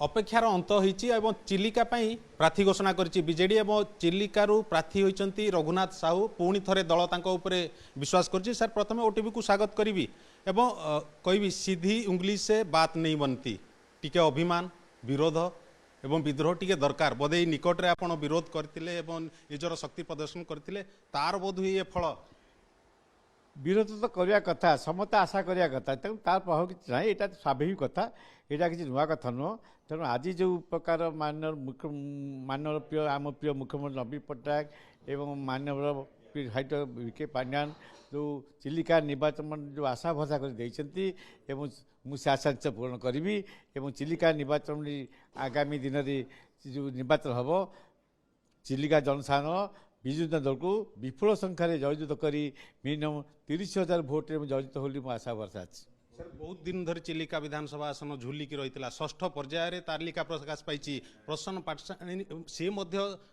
अपेक्षार अंत होईची एवं चिलिका पई प्रार्थी घोषणा करिछि बीजेडी एवं चिलिकारु प्रार्थी होइचंती रघुनाथ साहू पुणी थरे दल तांको उपरे विश्वास करछि। सर प्रथमे ओटीवी को स्वागत करिवि एवं कहबि सीधी उंगली से बात नहीं बनती टिके अभिमान विरोध एवं विद्रोह टिके दरकार बोधे निकट रे आपण विरोध करथिले एवं निजर शक्ति प्रदर्शन करथिले तार बोध हुई ए फल विरोध तो करवा कथा समस्त आशा करवा कथा तेणु तार प्रभाव किसी ना यहाँ स्वाभाविक कथा यहाँ किसी नुआ कथा नुह तेणु आज जो प्रकार मानव प्रिय आम प्रिय मुख्यमंत्री नवीन पट्टनायक एवं मानव हाइट विके पांड्यान जो चिलिका निर्वाचन जो आशा भरसा कर मुझे आशा पूर्ण करी एवं चिलिका निर्वाचन आगामी दिन में जो निर्वाचन हम चिलिका जनसाधारण विजु जनता दल को विपुल संख्यार जययुत कर मिनिमम 30,000 भोट जययुत होली आशा भरसा अच्छी। सर बहुत दिन धरी चिलिका विधानसभा आसन झुलिकी रही षष्ठ पर्यायर तालिका प्रकाश पाई प्रसन्न पाटसाणी से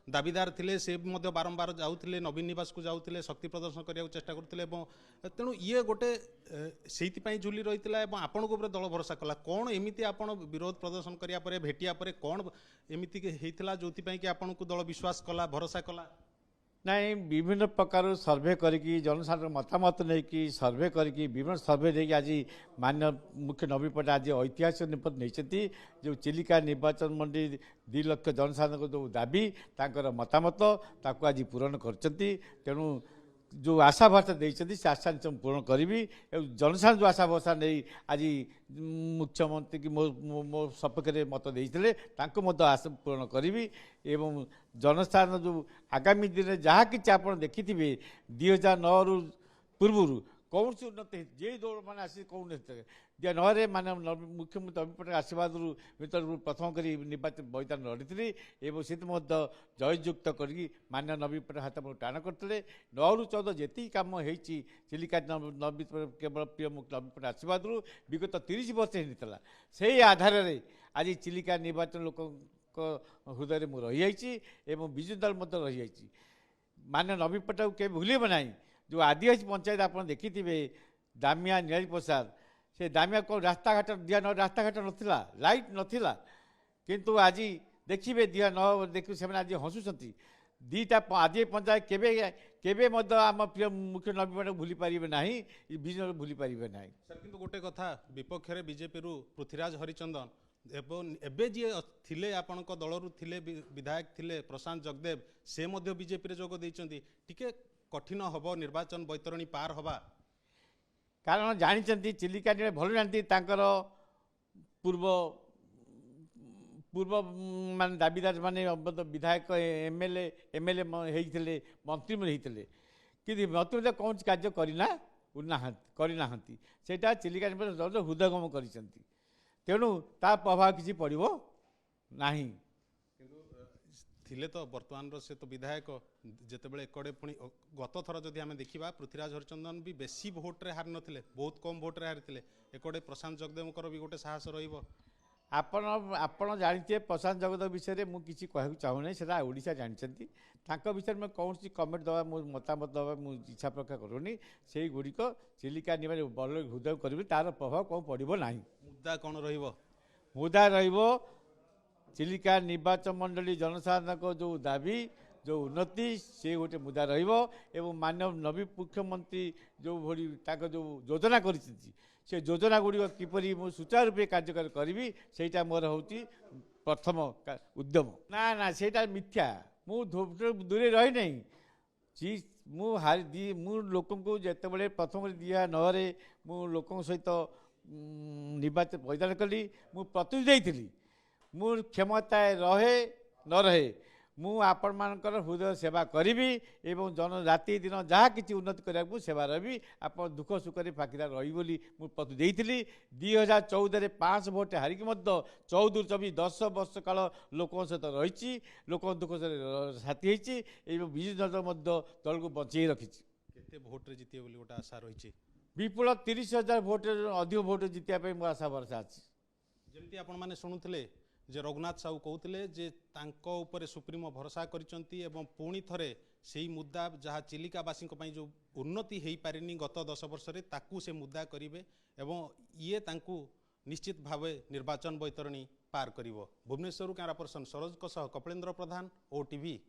दाबीदार थे से बारंबार जाऊे नवीन निवास को जाऊे शक्ति प्रदर्शन करने चेष्टा करते तेणु ये गोटे से झुली रही आपण को दल भरोसा कला कौन एमती आप विरोध प्रदर्शन कराया भेटिया कौन एमती होता जो कि आपन को दल विश्वास कला भरोसा कला नाई विभिन्न प्रकार सर्वे करी जनसाधारण मतामत नहीं कि सर्वे करी विभिन्न सर्वे देखिए आज माननीय मुख्य नवीन पट्टनायक आज ऐतिहासिक निष्पत्ति नहीं जो चिलिका निर्वाचन मंडी 2 लाख जनसाधारण को जो दाबी तांकर मतामत ताको आज पूरण करेणु जो आशा भरसा देते से आशा पूर्ण करी जनसाधारण जो आशा भरसा नहीं आज मुख्यमंत्री की मो सपक्ष में मत देते आशा पूर्ण करी एवं जनसाधारण जो आगामी दिन में जहाँ कि आप देखि 2009 रु पूर्व कौन सी उन्नति जे दौड़ मैंने आसी कौन 2009 माने मुख्यमंत्री नवीन पट्टनायक आशीर्वाद भर प्रथम कर निर्वाचन मैदान लड़ी से जययुक्त कर मान्य नवीन पट्टनायक हाथ में टाण करते 9 रु 14 जी कम हो चिलिका नवीन केवल प्रिय मुख्य नवीन पट्टनायक आशीर्वाद विगत 30 वर्ष होता से आधार में आज चिलिका निर्वाचन लोक हृदय में रही एवं विजु दल रही मान्य नवीन पट्टनायक के भूलिबे ना जो आदिवासी पंचायत आप देखि दामिया नीलाजी प्रसाद से दामिया को रास्ता घाट दिया रास्ता घाट नाला लाइट नाला किंतु आज देखिए दिया न देख से आज हसुँच दीटा आज पंचायत केवे आम प्रिय मुख्य नवीन पट्टनायक भूली पारे ना विजय भूली पारे ना। सर किंतु गोटे कथा विपक्ष में बीजेपी पृथ्वीराज हरिचंदन एवं जी थिले आपण दलरू थिले विधायक थिले प्रशांत जगदेव से बीजेपी जोग देइचंती टिके कठिन हम निर्वाचन बैतरणी पार हवा कारण जानते चिलिका भल जानती पूर्व पूर्व मान दाबीदार माने विधायक एमएलए होते मंत्री होते कि मंत्री कौन कार्य करना से चिलिका हृदयगम कर तेणु ता प्रभाव किसी पड़ो ना थिले तो वर्तमान से तो विधायक जितेबाला एकड़े पुणी गत थर जदि आम देखा पृथ्वीराज हरिचंदन भी बेसी भोट्रे हार नथिले बहुत कम भोट्रे हारी एकड़े प्रशांत जगदेव भी गोटे साहस आपण जानते प्रशांत जगदेव विषय में मुझे कहूँ चाहूना से ओडिशा जानते विषय में कौन सी कमेंट दवा मतामत दवा मुझे इच्छा प्रकाश करूनी से गुड़िक चिलिका बल हृदय करी तार प्रभाव कौन पड़ो ना मुद्दा कौन मुद्दा रही चिलिका निर्वाचन मंडली जनसाधारण को जो दाबी जो उन्नति से गोटे मुद्दा एवं मानव नवीन मुख्यमंत्री जो भली जो योजना कर योजना गुड़िक किपरि मु सुचारू रूपे कार्यकारी करी से मोर हूँ प्रथम उद्यम ना ना से मिथ्या मु दूरे रही नहीं मु लोक जिते प्रथम 2009 मु लोक सहित निर्वाचन मैदान कली मु प्रतिनिधि देती मु क्षमता रहे न रहे मु आपण मानकर हृदय सेवा करी एवं जन राति दिन जहाँ किसी उन्नति करने सेवा रही आप दुख सुख फाकीदार रही बोली मु प्रतिनिधि 2014 5 भोट हारिकी 14 24 10 वर्ष काल लोकों सहित रही लोक दुख साथी होती विजु दल को बचे रखी भोट्रे जीते गोटे आशा रही विपुल 30,000 भोट अधिक भोट जीतने मोर आशा भरसा अच्छी जमी आपण मैंने शुणुले जे रघुनाथ साहू कहते जे तांको ऊपर सुप्रीमो भरोसा करिसंती एवं पुणी थरे से मुद्दा जहाँ चिलिकावासी जो उन्नति हो पारिनी गत 10 वर्ष ताकू से मुद्दा करेंगे एवं ये तांकू निश्चित भाव निर्वाचन बैतरणी ପାର କରିବ। ଭୁବନେଶ୍ୱରରୁ କ୍ୟାମେରା ପର୍ସନ ସରୋଜଙ୍କ ସହ କପିଳେନ୍ଦ୍ର ପ୍ରଧାନ, OTV।